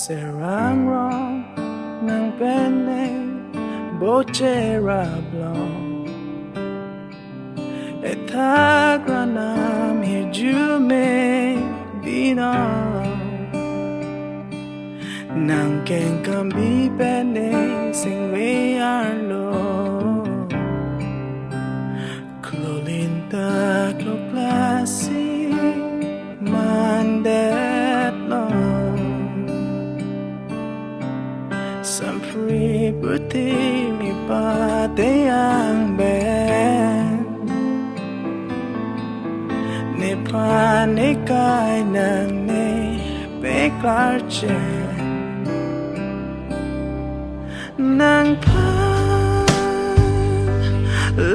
sẽ ráng rong nàng bên này bố chê ra lòng để thác ra nam hiệp chú mê đi nào nàng kèn cầm bí bên đây sinh với an lô clolin ta clo classy man dead long some free booty mi pa te ang ben ne pa ne kai nang ne be klar che nàng than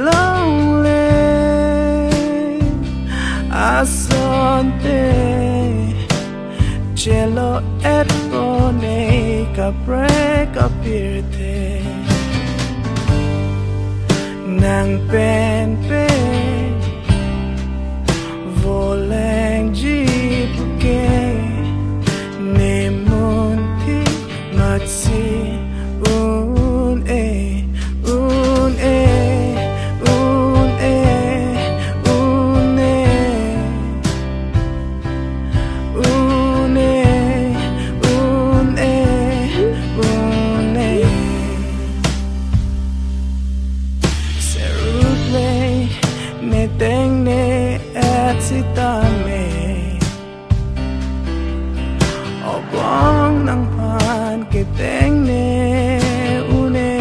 lonely asonte cielo et bone capre capirte nàng pen pe voleng ji puke ne monti matsi Sitame obong nang pan kiteng ne une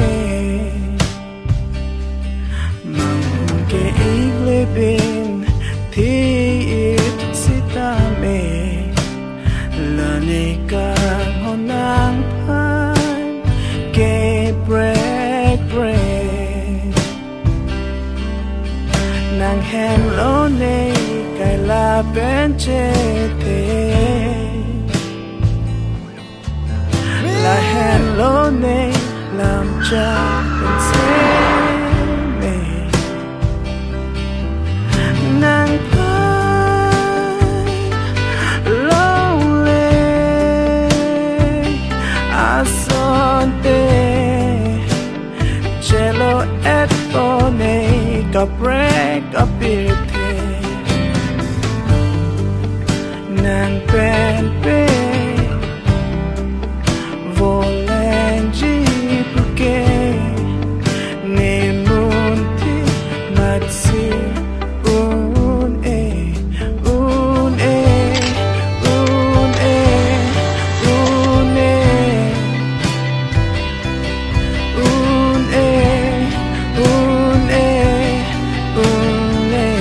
mang ke iglebin thi it sitame lanika honang pan ke break nang hen lo ne cái là bên chế thế là hẹn lỗ này làm cho bên chế mê nàng phải lonely asonte cielo et bone capre capirte nàng pen pe voleng ji puke ne munti matsi un e un e un e un e un e un e un e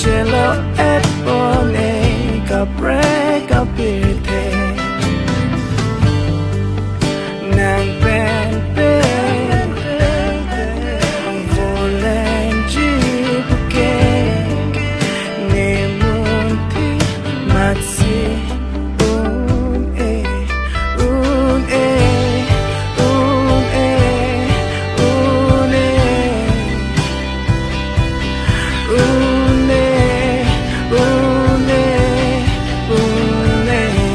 Cielo et bone capre capirte nàng pen pe voleng ji puke ne munti matsi un e un e un e un e un e un e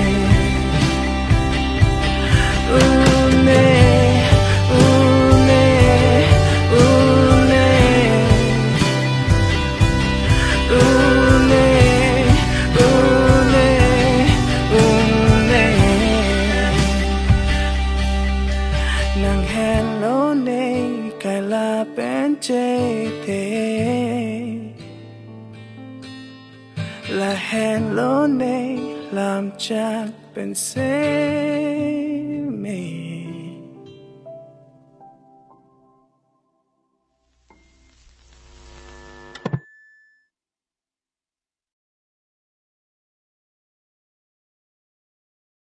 là bên chế thế là hẹn lối này làm chàng bên xe mê